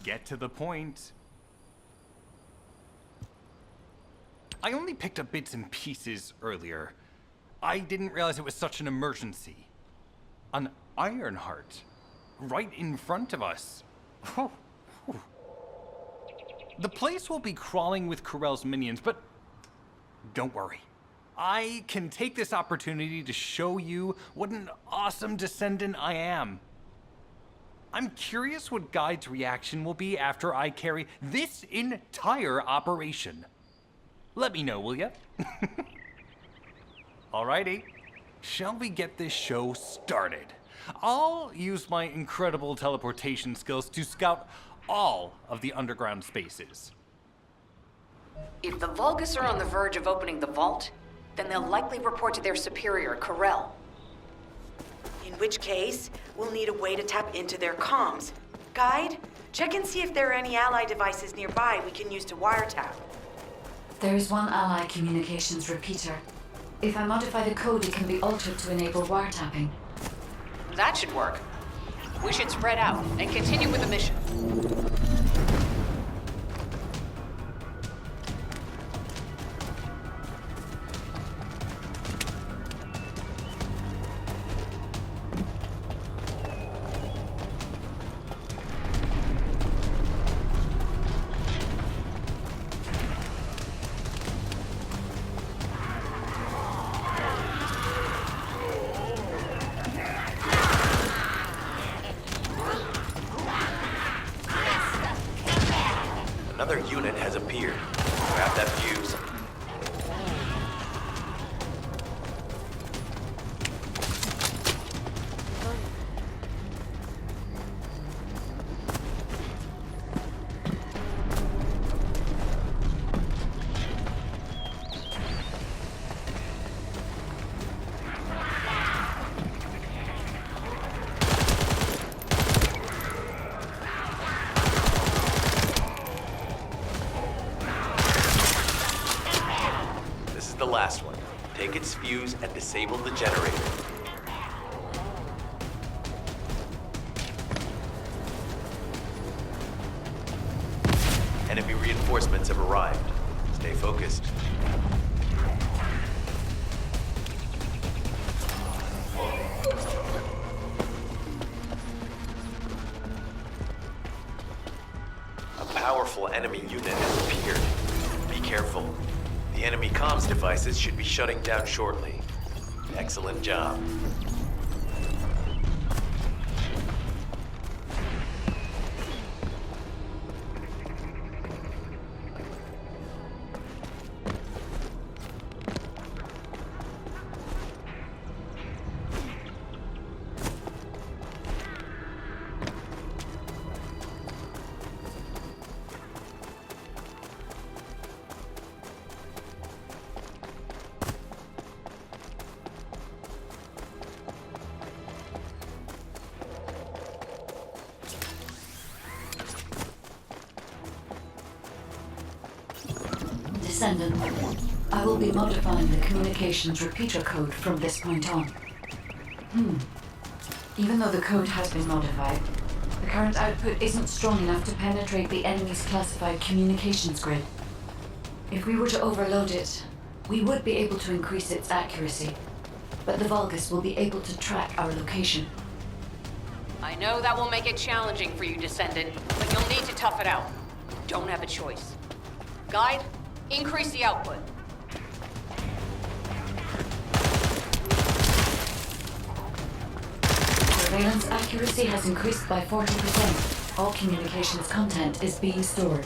get to the point. I only picked up bits and pieces earlier. I didn't realize it was such an emergency. An Ironheart. Right in front of us. The place will be crawling with Corell's minions, but don't worry. I can take this opportunity to show you what an awesome descendant I am. I'm curious what Guide's reaction will be after I carry this entire operation. Let me know, will ya? Alrighty, shall we get this show started? I'll use my incredible teleportation skills to scout all of the underground spaces. If the Vulgus are on the verge of opening the vault, then they'll likely report to their superior, Corell. In which case, we'll need a way to tap into their comms. Guide, check and see if there are any ally devices nearby we can use to wiretap. There is one ally communications repeater. If I modify the code, it can be altered to enable wiretapping. That should work. We should spread out and continue with the mission. Another unit has appeared. Grab that fuse. The last one. Take its fuse and disable the generator. Enemy reinforcements have arrived. Stay focused. A powerful enemy unit has appeared. Be careful. The enemy comms devices should be shutting down shortly. Excellent job. Descendant, I will be modifying the communications repeater code from this point on. Even though the code has been modified, the current output isn't strong enough to penetrate the enemy's classified communications grid. If we were to overload it, we would be able to increase its accuracy, but the Vulgus will be able to track our location. I know that will make it challenging for you, Descendant, but you'll need to tough it out. Don't have a choice. Guide, increase the output. Surveillance accuracy has increased by 40%. All communications content is being stored.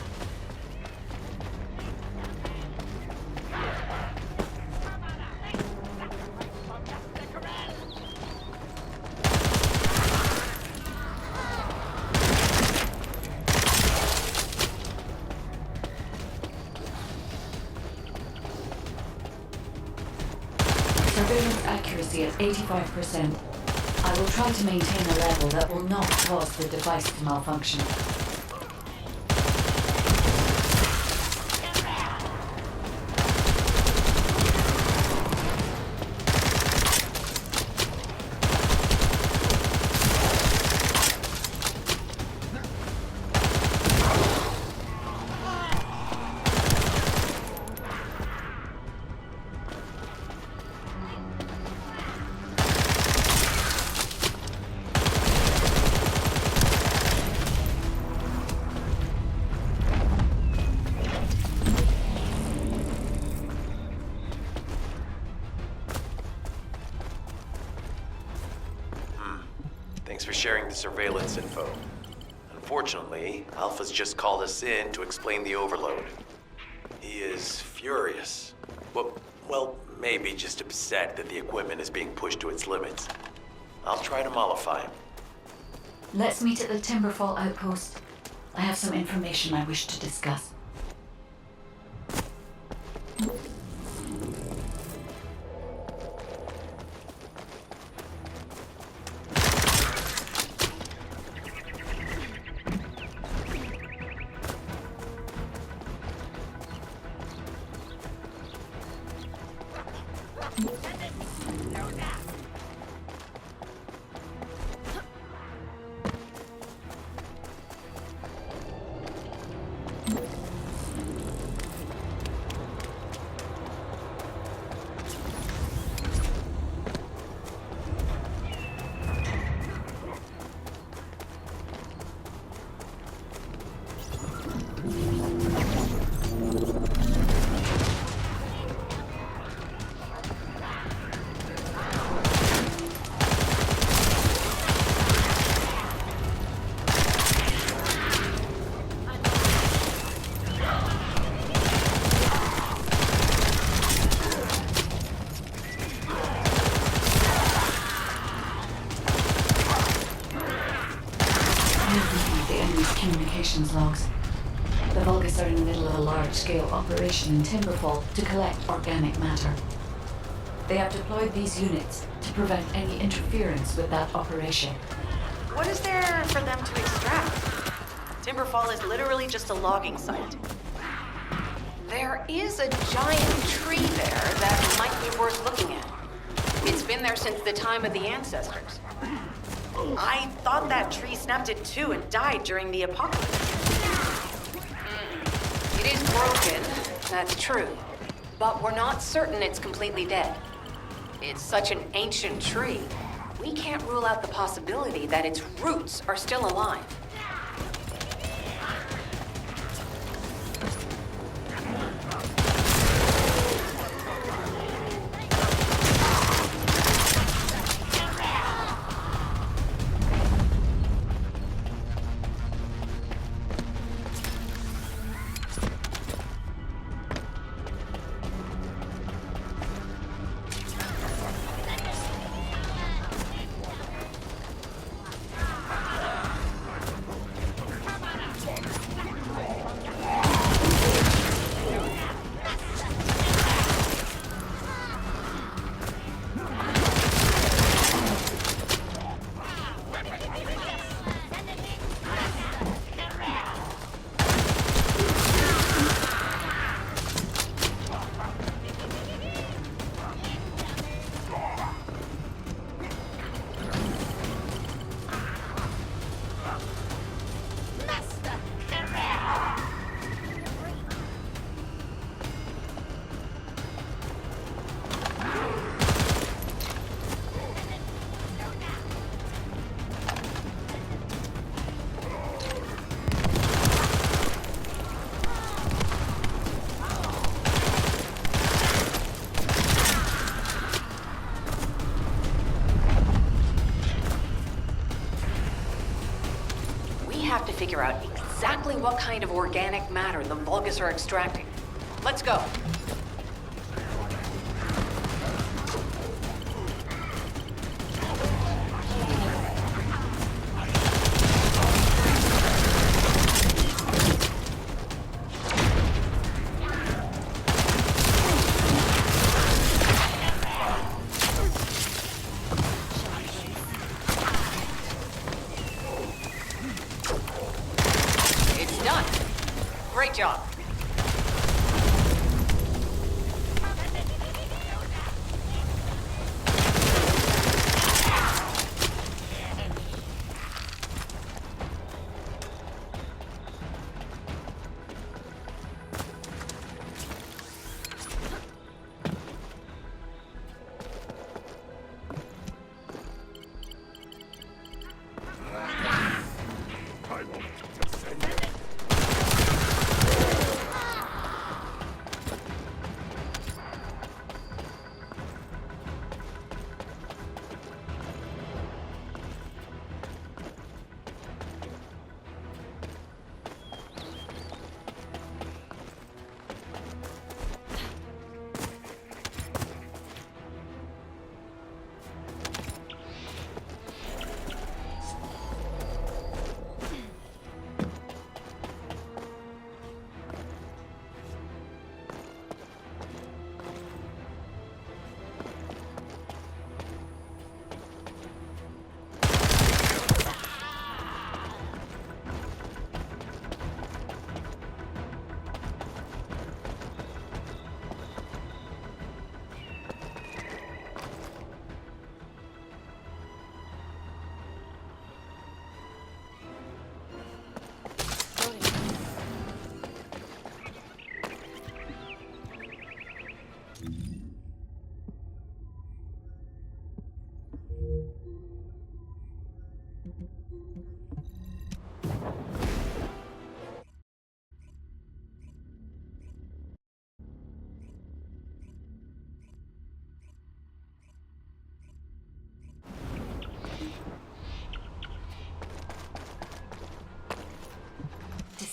Surveillance accuracy at 85%. I will try to maintain a level that will not cause the device to malfunction. Thanks for sharing the surveillance info. Unfortunately, Alpha's just called us in to explain the overload. He is furious. Well, maybe just upset that the equipment is being pushed to its limits. I'll try to mollify him. Let's meet at the Timberfall outpost. I have some information I wish to discuss. Communications logs. The Vulgus are in the middle of a large-scale operation in Timberfall to collect organic matter. They have deployed these units to prevent any interference with that operation. What is there for them to extract? Timberfall is literally just a logging site. There is a giant tree there that might be worth looking at. It's been there since the time of the ancestors. I thought that tree snapped in two and died during the apocalypse. It is broken, that's true. But we're not certain it's completely dead. It's such an ancient tree, we can't rule out the possibility that its roots are still alive. Have to figure out exactly what kind of organic matter the Vulgus are extracting. Let's go. Great job.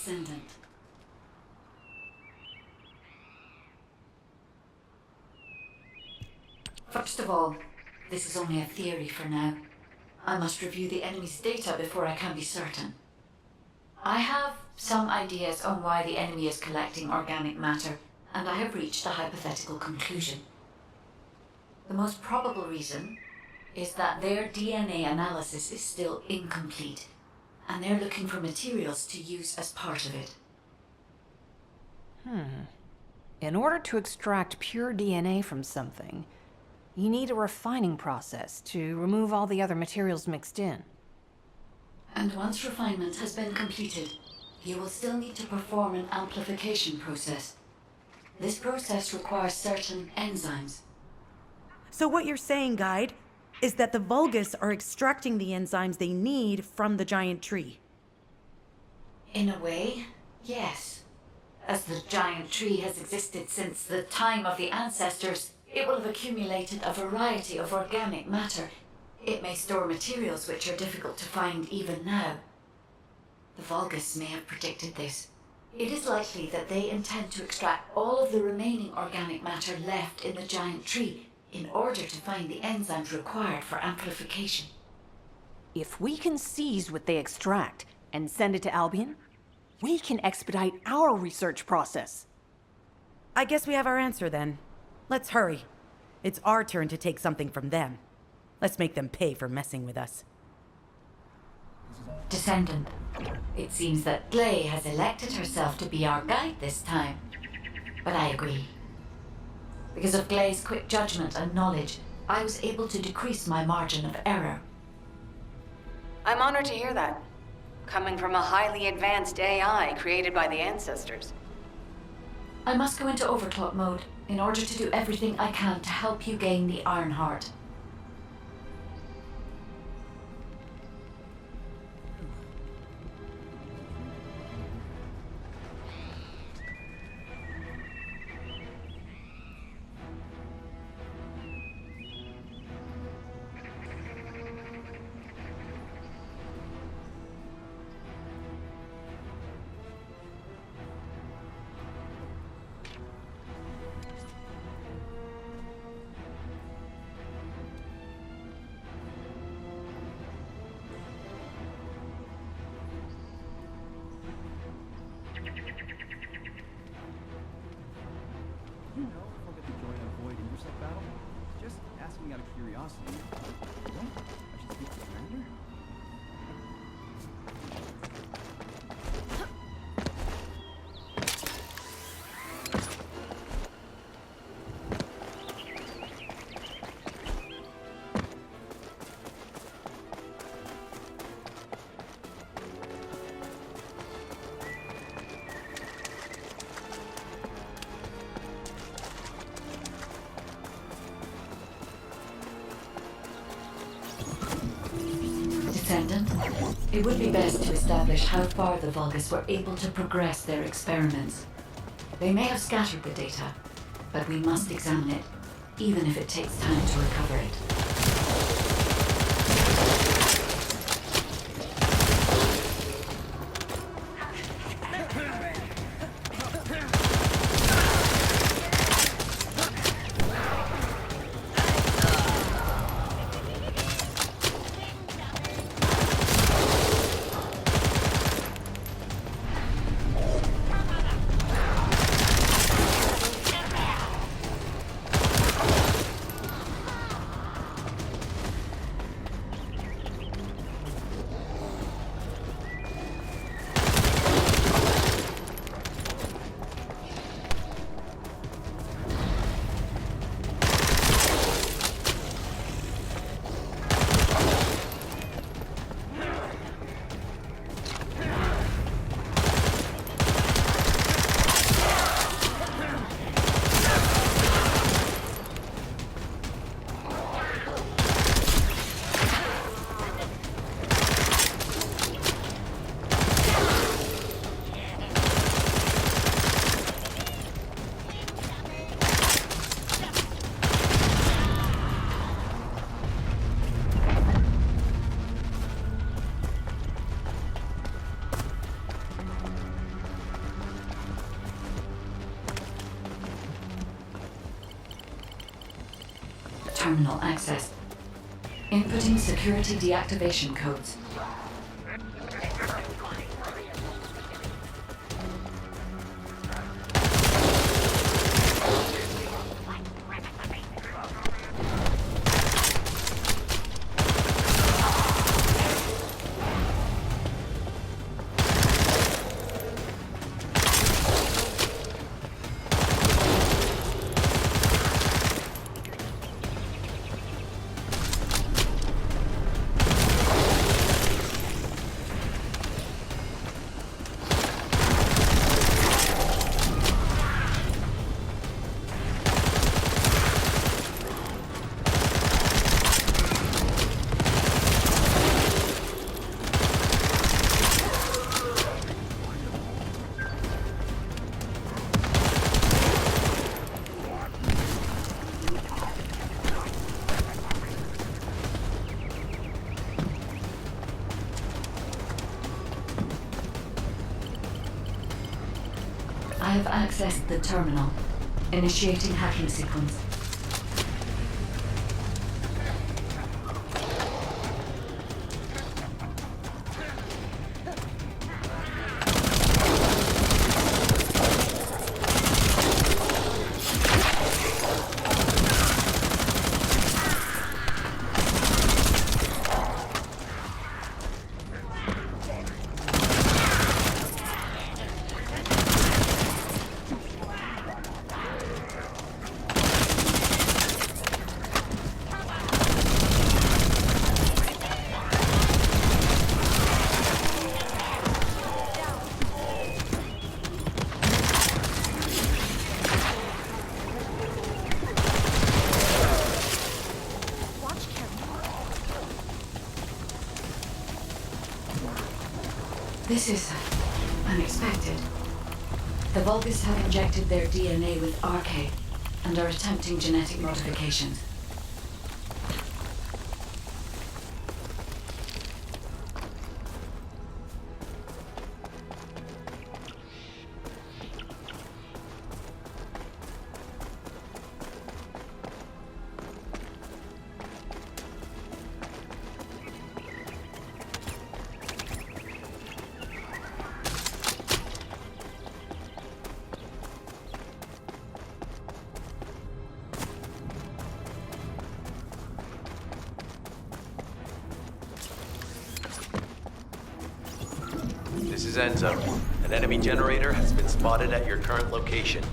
Descendant. First of all, this is only a theory for now. I must review the enemy's data before I can be certain. I have some ideas on why the enemy is collecting organic matter, and I have reached a hypothetical conclusion. The most probable reason is that their DNA analysis is still incomplete, and they're looking for materials to use as part of it. In order to extract pure DNA from something, you need a refining process to remove all the other materials mixed in. And once refinement has been completed, you will still need to perform an amplification process. This process requires certain enzymes. So what you're saying, Guide, is that the Vulgus are extracting the enzymes they need from the giant tree. In a way, yes. As the giant tree has existed since the time of the ancestors, it will have accumulated a variety of organic matter. It may store materials which are difficult to find even now. The Vulgus may have predicted this. It is likely that they intend to extract all of the remaining organic matter left in the giant tree in order to find the enzymes required for amplification. If we can seize what they extract and send it to Albion, we can expedite our research process. I guess we have our answer then. Let's hurry. It's our turn to take something from them. Let's make them pay for messing with us. Descendant, it seems that Glay has elected herself to be our guide this time. But I agree. Because of Glay's quick judgment and knowledge, I was able to decrease my margin of error. I'm honored to hear that. Coming from a highly advanced AI created by the ancestors. I must go into overclock mode in order to do everything I can to help you gain the Iron Heart. You know, forget the joy of avoiding intercept battle. Just asking out of curiosity. You know, I should speak to the commander. Descendant, it would be best to establish how far the Vulgus were able to progress their experiments. They may have scattered the data, but we must examine it, even if it takes time to recover it. terminal accessed. Inputting security deactivation codes. I have accessed the terminal. Initiating hacking sequence. This is unexpected. The Vulgus have injected their DNA with RK and are attempting genetic modifications. This is Enzo. An enemy generator has been spotted at your current location.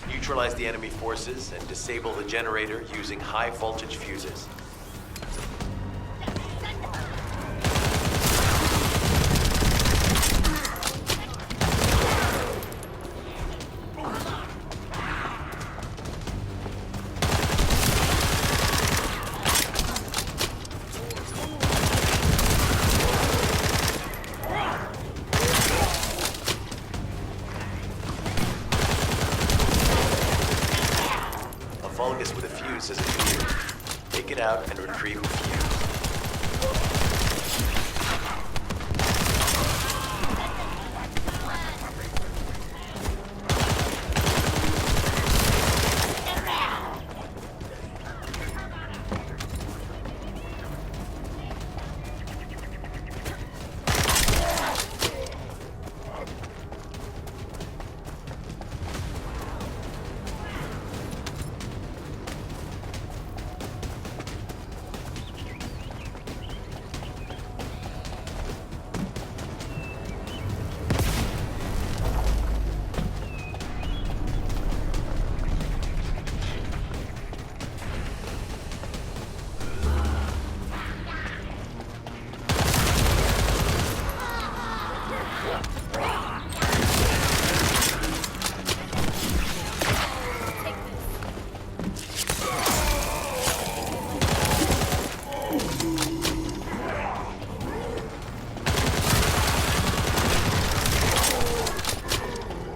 Neutralize the enemy forces and disable the generator using high voltage fuses. Vulgus with a fuse has appeared. Take it out and retrieve the fuse.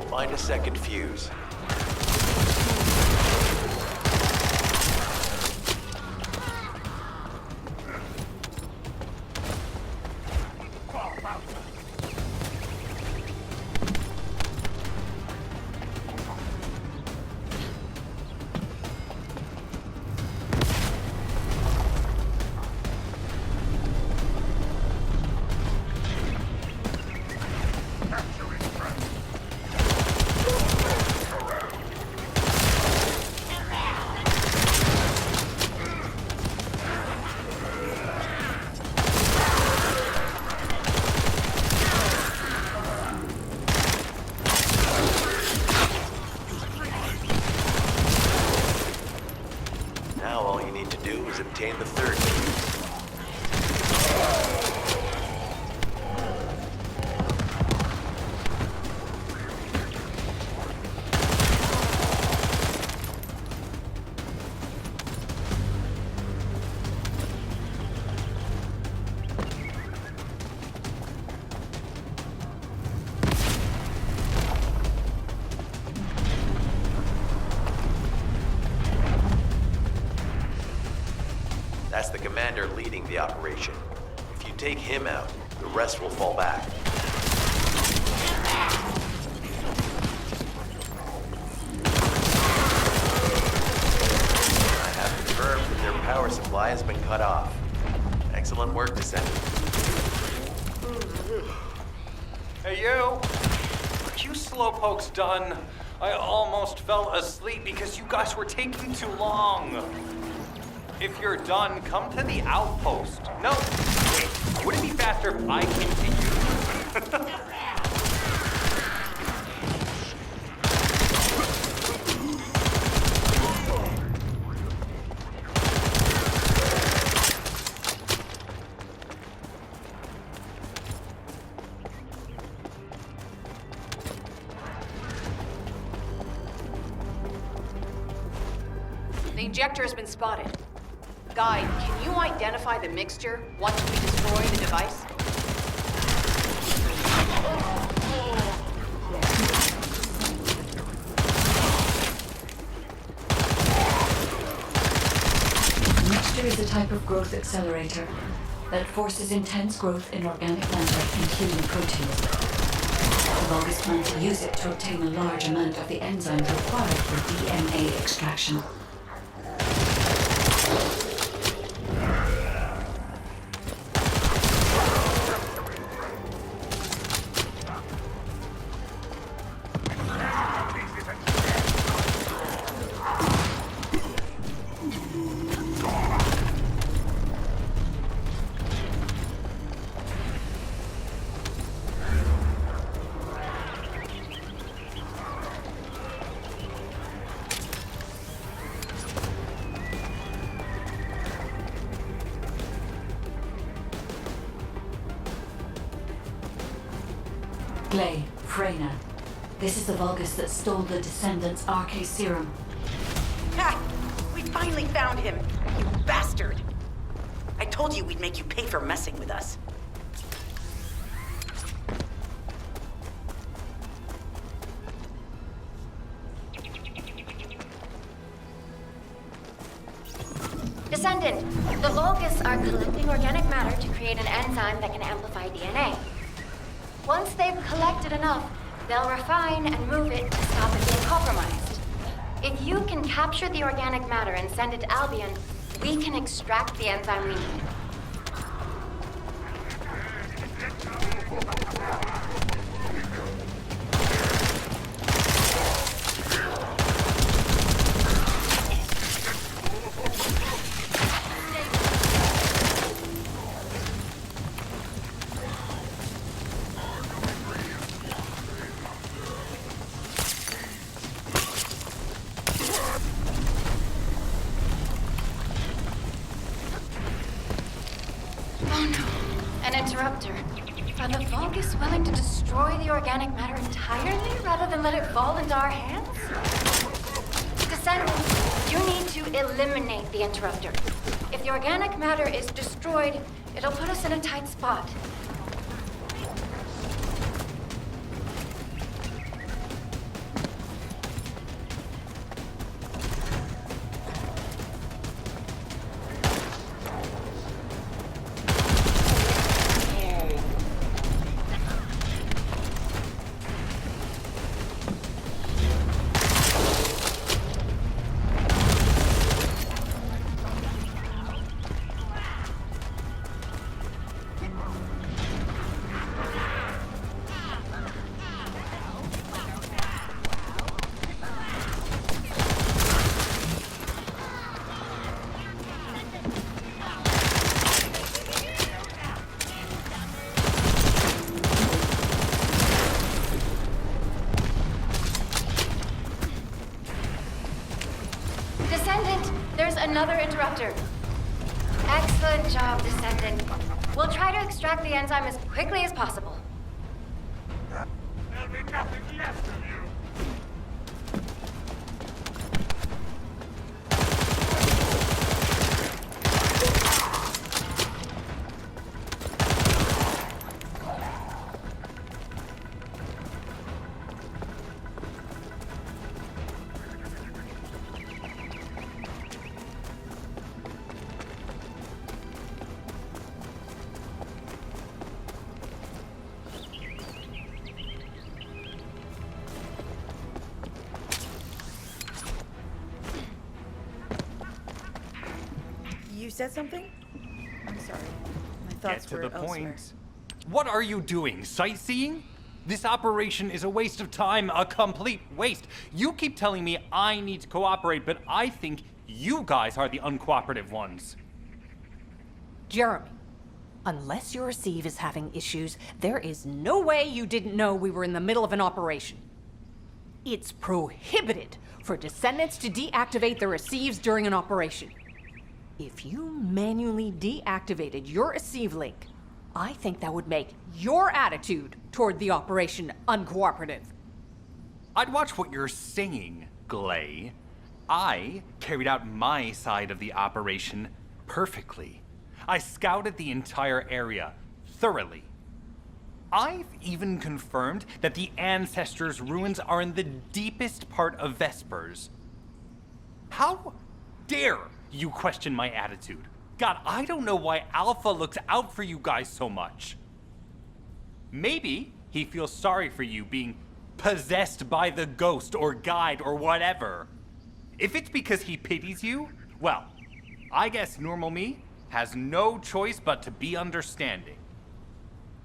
Find a second fuse. overseeing the operation. If you take him out, the rest will fall back. I have confirmed that their power supply has been cut off. Excellent work, Descendant. Hey, you! Are you slowpokes done? I almost fell asleep because you guys were taking too long. If you're done, come to the outpost. No, wait, would it be faster if I continue? The injector has been spotted. Guide, can you identify the mixture once we destroy the device? The mixture is a type of growth accelerator that forces intense growth in organic matter and human proteins. The Vulgus plan to use it to obtain a large amount of the enzyme required for DNA extraction. Gley, Freyna. This is the Vulgus that stole the Descendant's RK serum. Ha! We finally found him! You bastard! I told you we'd make you pay for messing with us. Descendant, the Vulgus are collecting organic matter to create an enzyme that can amplify DNA. Once they've collected enough, they'll refine and move it to stop it being compromised. If you can capture the organic matter and send it to Albion, we can extract the enzyme we need. An interrupter. Are the Vulgus willing to destroy the organic matter entirely rather than let it fall into our hands? Descendants, you need to eliminate the interrupter. If the organic matter is destroyed, it'll put us in a tight spot. Descendant, there's another interrupter. Excellent job, Descendant. We'll try to extract the enzyme as quickly as possible. There'll be nothing left of you. said something? I'm sorry. My Get thoughts to were the elsewhere. point. What are you doing? Sightseeing? This operation is a waste of time, a complete waste. You keep telling me I need to cooperate, but I think you guys are the uncooperative ones. Jeremy, unless your receive is having issues, there is no way you didn't know we were in the middle of an operation. It's prohibited for Descendants to deactivate the receives during an operation. If you manually deactivated your receive link, I think that would make your attitude toward the operation uncooperative. I'd watch what you're saying, Glay. I carried out my side of the operation perfectly. I scouted the entire area thoroughly. I've even confirmed that the Ancestors' ruins are in the deepest part of Vespers. How dare you question my attitude? God, I don't know why Alpha looks out for you guys so much. Maybe he feels sorry for you being possessed by the ghost or guide or whatever. If it's because he pities you, well, I guess normal me has no choice but to be understanding.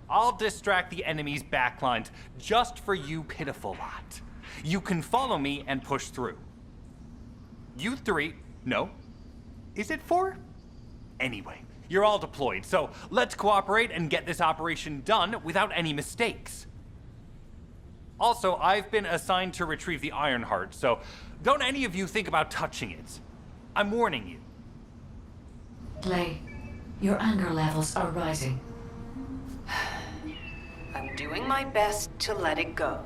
I'll distract the enemy's backlines just for you pitiful lot. You can follow me and push through. You three, no. Is it four? Anyway, you're all deployed, so let's cooperate and get this operation done without any mistakes. Also, I've been assigned to retrieve the Ironheart, so don't any of you think about touching it. I'm warning you. Clay, your anger levels are rising. I'm doing my best to let it go.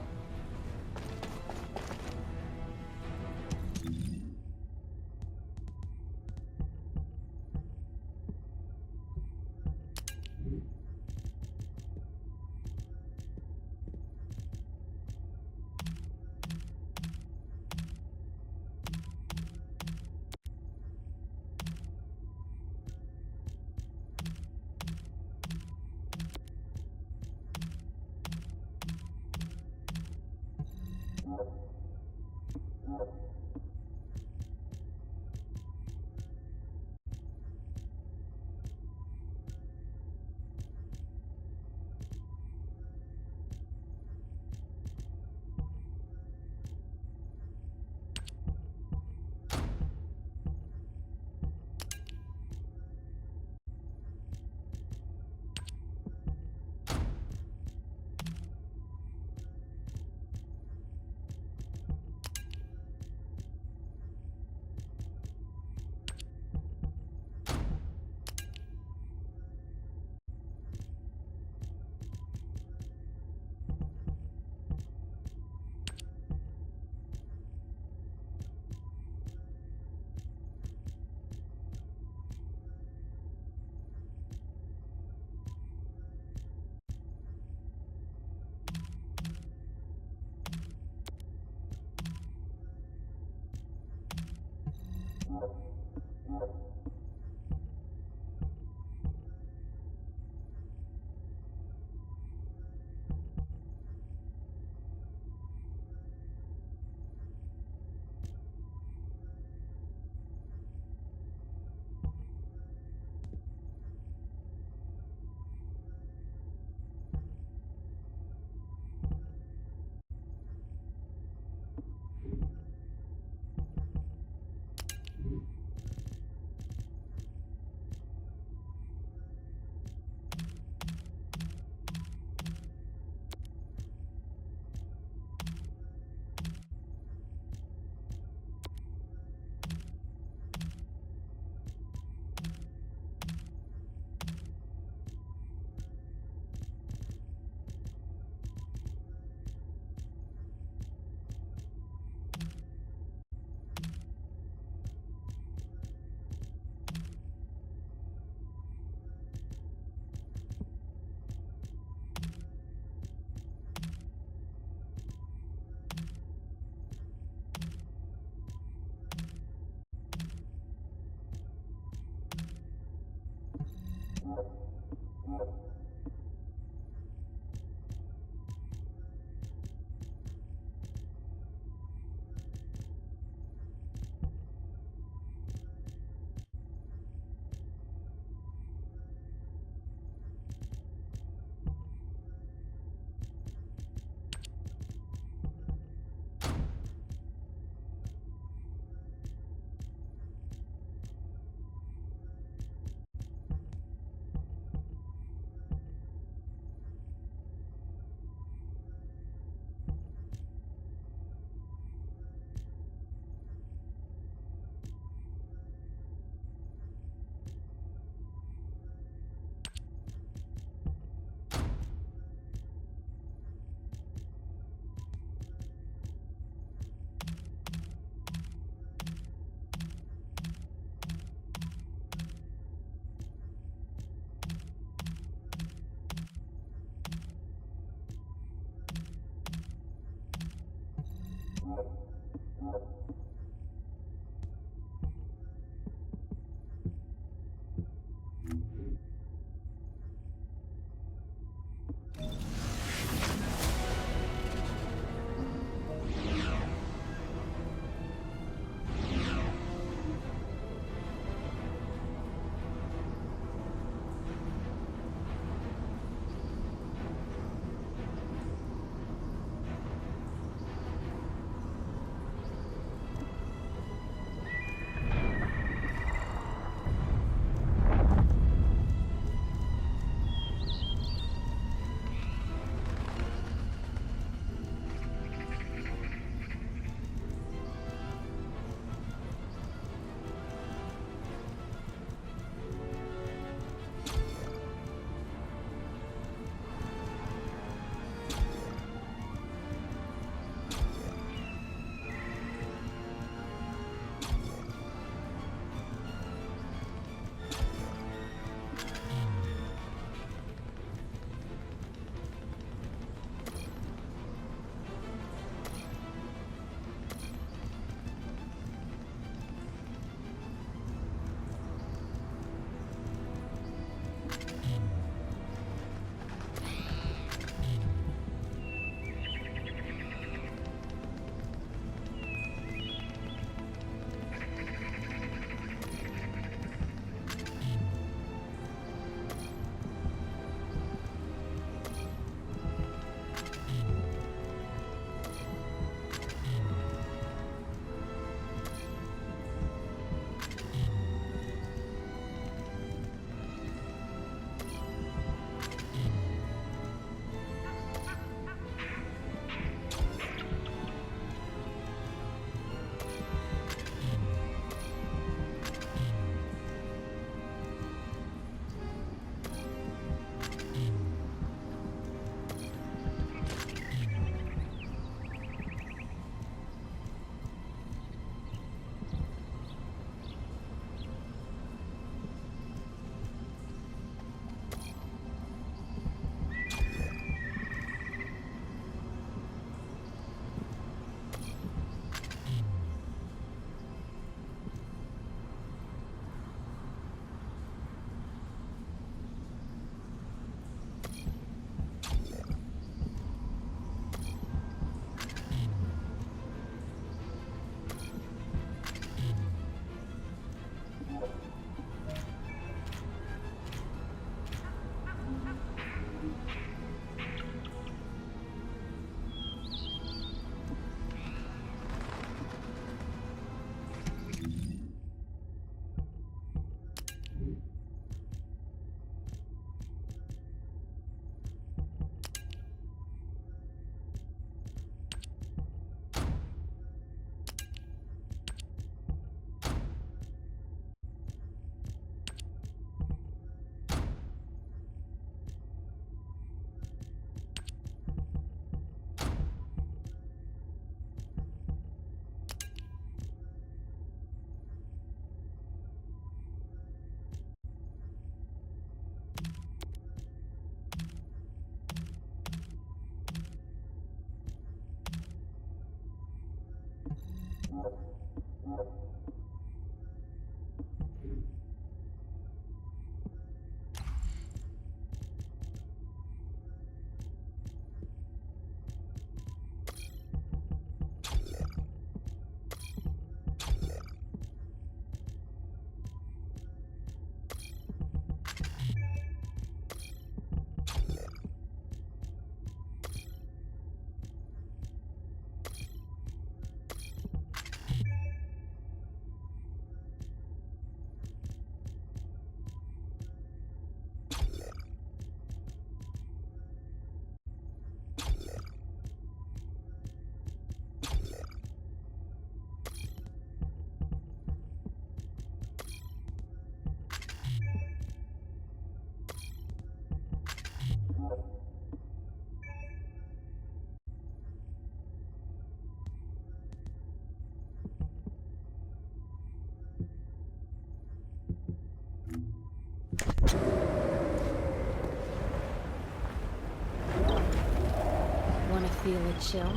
Wanna feel a chill?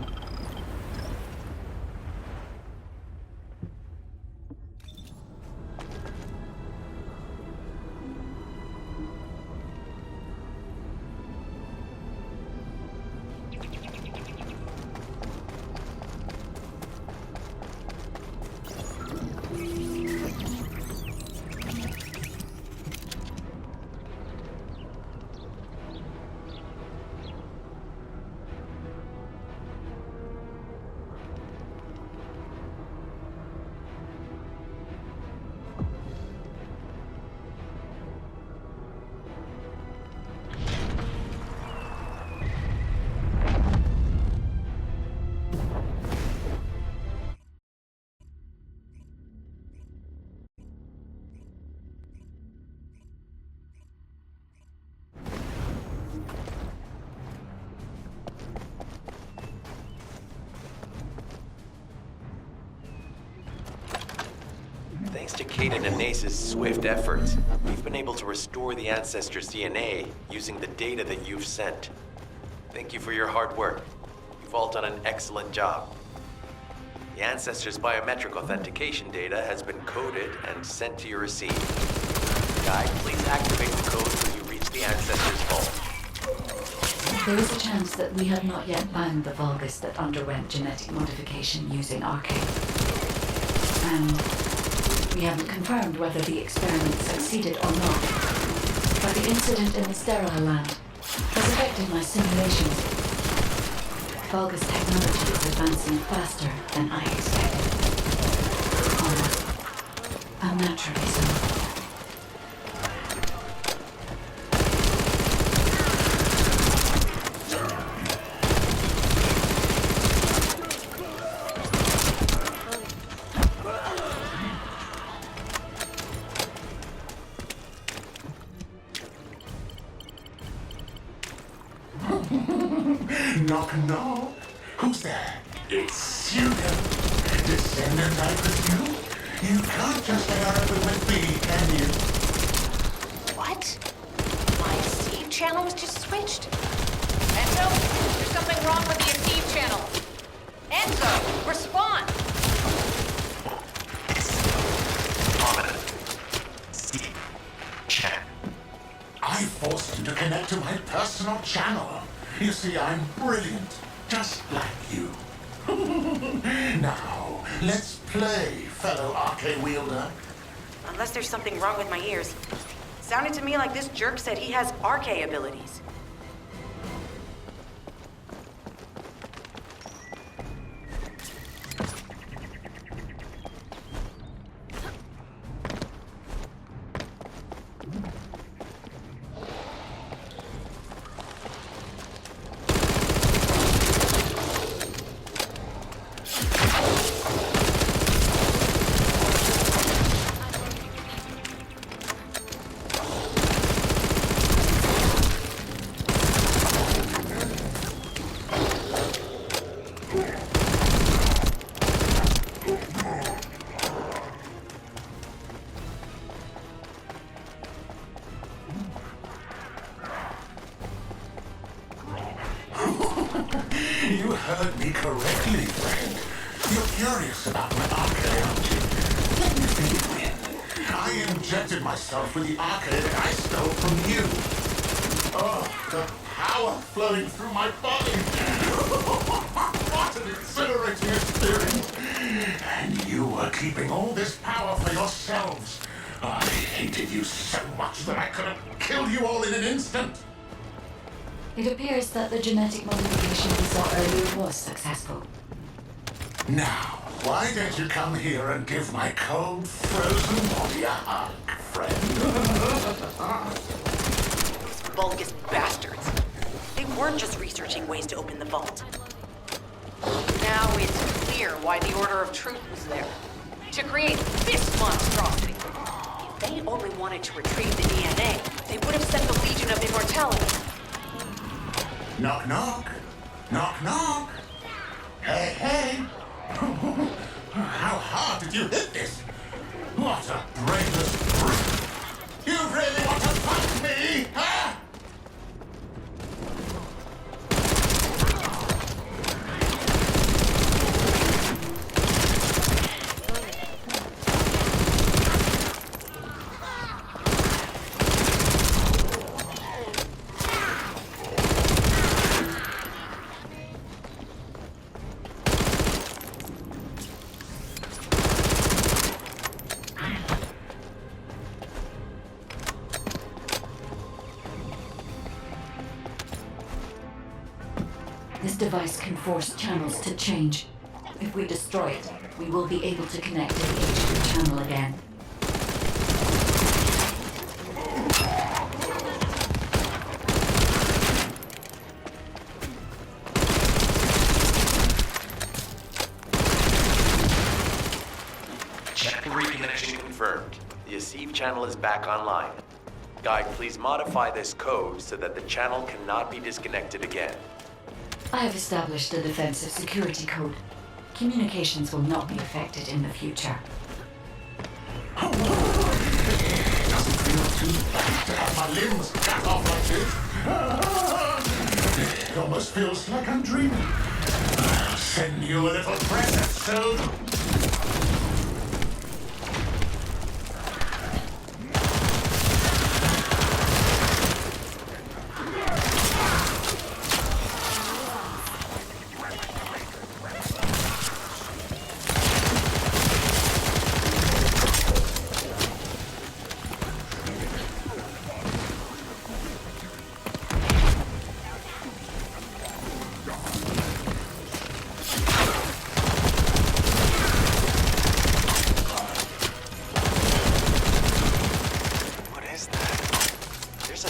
Kaden and Nace's swift efforts, we've been able to restore the Ancestors' DNA using the data that you've sent. Thank you for your hard work. You've all done an excellent job. The Ancestors' biometric authentication data has been coded and sent to your receipt. Guy, please activate the code when you reach the Ancestors' vault. There is a chance that we have not yet found the Vulgus that underwent genetic modification using Arcade. And we haven't confirmed whether the experiment succeeded or not. But the incident in the sterile land has affected my simulations. Vulgus technology is advancing faster than I expected. Unnaturally so. Knock, knock. Who's there? It's you, Descendant, I presume? You can't just get out of it with me, can you? What? My receive channel was just switched. Enzo, there's something wrong with the receive channel. Enzo, respond! I forced you to connect to my personal channel. You see, I'm brilliant, just like you. Now, let's play, fellow arcade wielder. Unless there's something wrong with my ears. Sounded to me like this jerk said he has RK abilities. You heard me correctly, friend. You're curious about my arcade, aren't you? Let me fill you in. I injected myself with the arcade that I stole from you. Oh, the power flowing through my body. What an exhilarating experience. And you were keeping all this power for yourselves. I hated you so much that I could have killed you all in an instant. It appears that the genetic modification we saw earlier was successful. Now, why don't you come here and give my cold, frozen body a hug, friend? Those Vulgus bastards. They weren't just researching ways to open the vault. Now it's clear why the Order of Truth was there. To create this monstrosity. If they only wanted to retrieve the DNA, they would have sent the Legion of Immortality. Knock, knock. Knock, knock. Hey, hey. How hard did you hit this? What a brainless brute. You really want to fight me, huh? This device can force channels to change. If we destroy it, we will be able to connect to the HQ channel again. Channel reconnection confirmed. The Asive channel is back online. Guide, please modify this code so that the channel cannot be disconnected again. I have established a defensive security code. Communications will not be affected in the future. It doesn't feel too bad to have my limbs cut off like this. It almost feels like I'm dreaming. I'll send you a little present soon.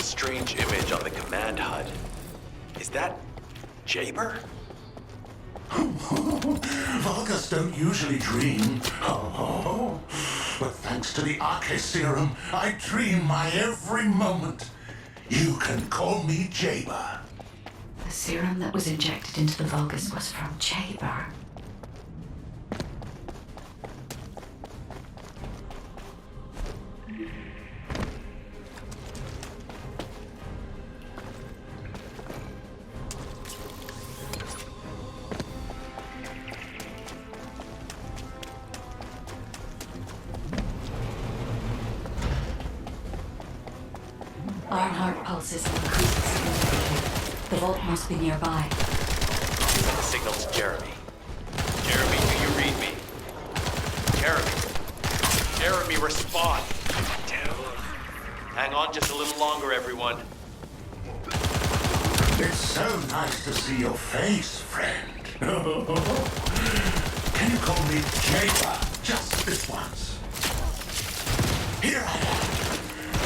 Strange image on the command HUD. Is that Jaber? Vulgus don't usually dream. Oh, but thanks to the Arche serum, I dream my every moment. You can call me Jaber. The serum that was injected into the Vulgus was from Jaber. Ironheart pulses have increased significantly. The vault must be nearby. Send the signal to Jeremy. Jeremy, do you read me? Jeremy. Jeremy, respond. Hang on just a little longer, everyone. It's so nice to see your face, friend. Can you call me Jaber just this once? Here I am.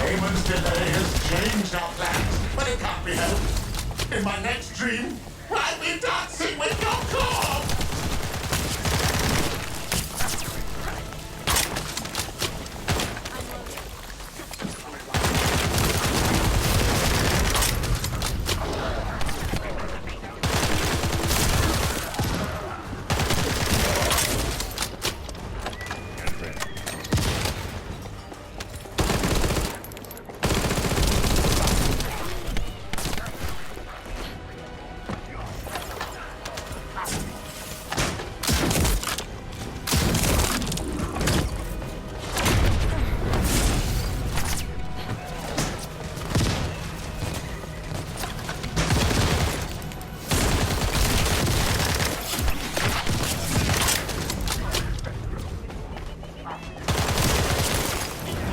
Eamon's delay has changed our plans, but it can't be helped. In my next dream, I'll be dancing with your corpse!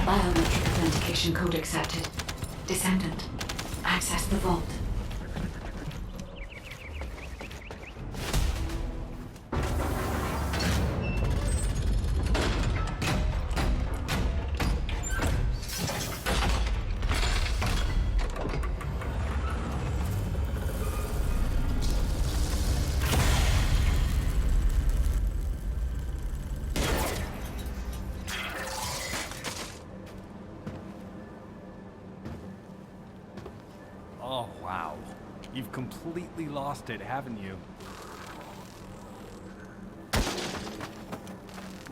Biometric authentication code accepted. Descendant, access the vault. Oh, wow. You've completely lost it, haven't you?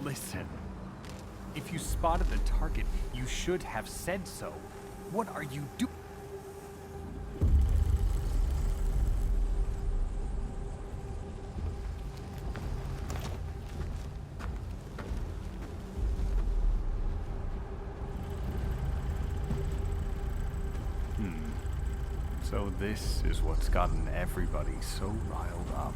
Listen. If you spotted the target, you should have said so. What are you doing? So this is what's gotten everybody so riled up.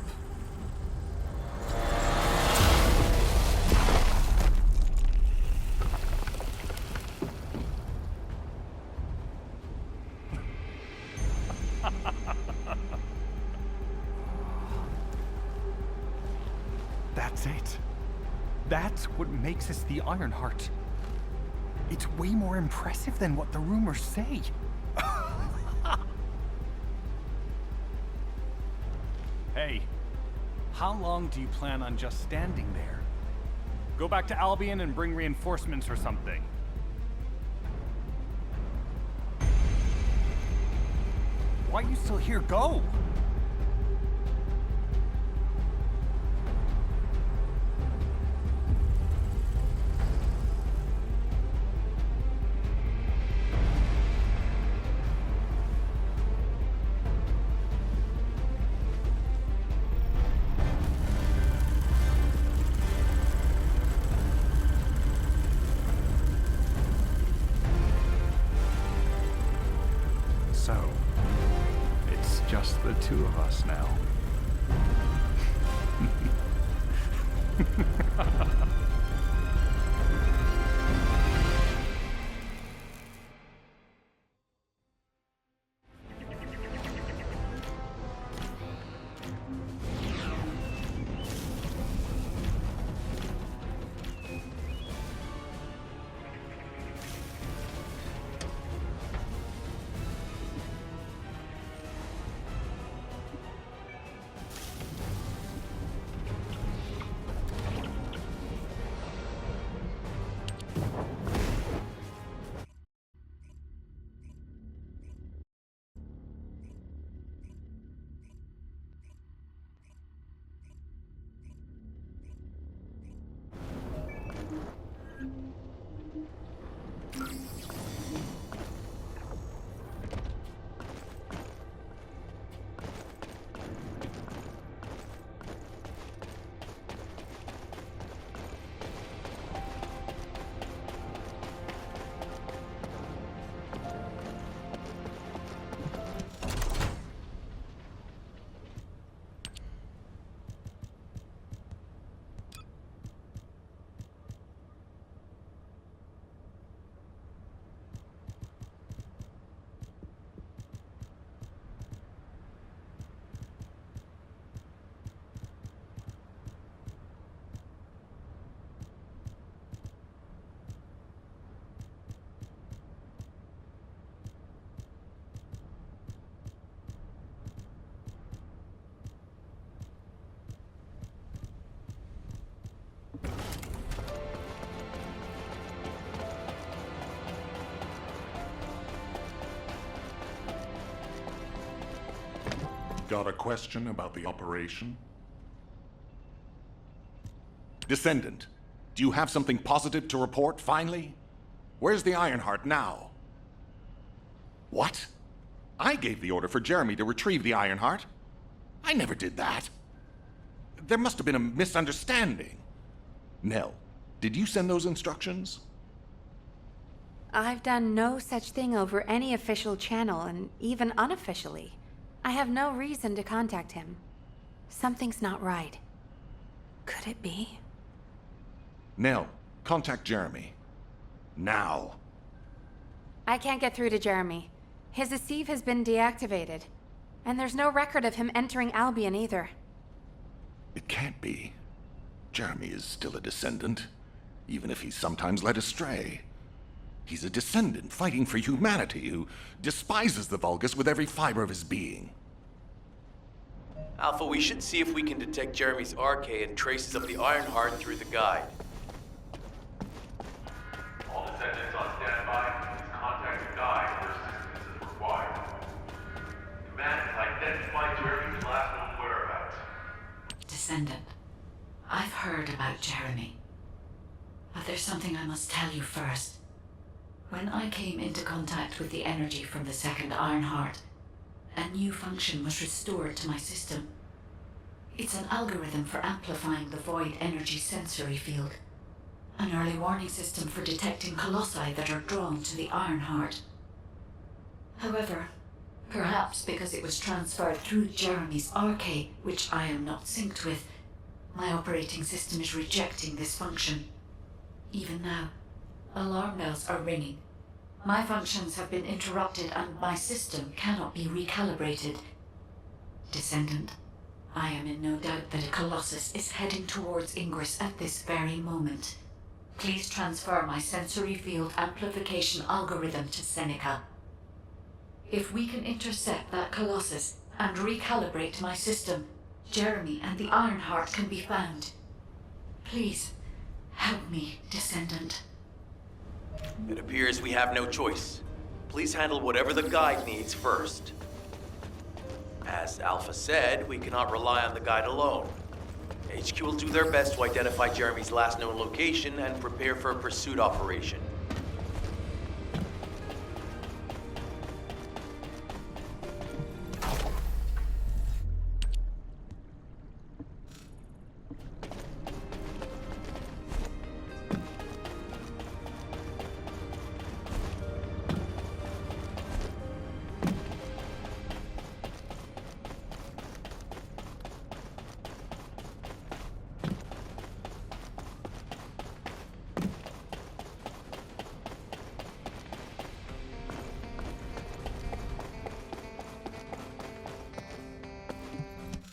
That's it. That's what makes us the Ironheart. It's way more impressive than what the rumors say. Hey, how long do you plan on just standing there? Go back to Albion and bring reinforcements or something. Why are you still here? Go! It's just the two of us now. Got a question about the operation? Descendant, do you have something positive to report, finally? Where's the Ironheart now? What? I gave the order for Jeremy to retrieve the Ironheart. I never did that. There must have been a misunderstanding. Nell, did you send those instructions? I've done no such thing over any official channel, and even unofficially. I have no reason to contact him. Something's not right. Could it be? Nell, contact Jeremy. Now. I can't get through to Jeremy. His receive has been deactivated. And there's no record of him entering Albion either. It can't be. Jeremy is still a descendant, even if he's sometimes led astray. He's a descendant fighting for humanity who despises the Vulgus with every fiber of his being. Alpha, we should see if we can detect Jeremy's arcade and traces of the Ironheart through the guide. All descendants on standby. Please contact the guide where assistance is required. Command has identified Jeremy's last known whereabouts. Descendant, I've heard about Jeremy. But there's something I must tell you first. When I came into contact with the energy from the second Ironheart, a new function was restored to my system. It's an algorithm for amplifying the void energy sensory field. An early warning system for detecting colossi that are drawn to the Ironheart. However, perhaps because it was transferred through Jeremy's arcade, which I am not synced with, my operating system is rejecting this function. Even now, alarm bells are ringing. My functions have been interrupted and my system cannot be recalibrated. Descendant, I am in no doubt that a Colossus is heading towards Ingress at this very moment. Please transfer my sensory field amplification algorithm to Seneca. If we can intercept that Colossus and recalibrate my system, Jeremy and the Ironheart can be found. Please, help me, Descendant. It appears we have no choice. Please handle whatever the guide needs first. As Alpha said, we cannot rely on the guide alone. HQ will do their best to identify Jeremy's last known location and prepare for a pursuit operation.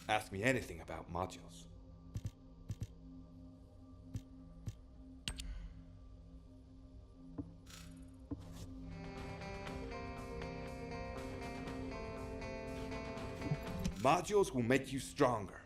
Ask me anything about modules. Modules will make you stronger.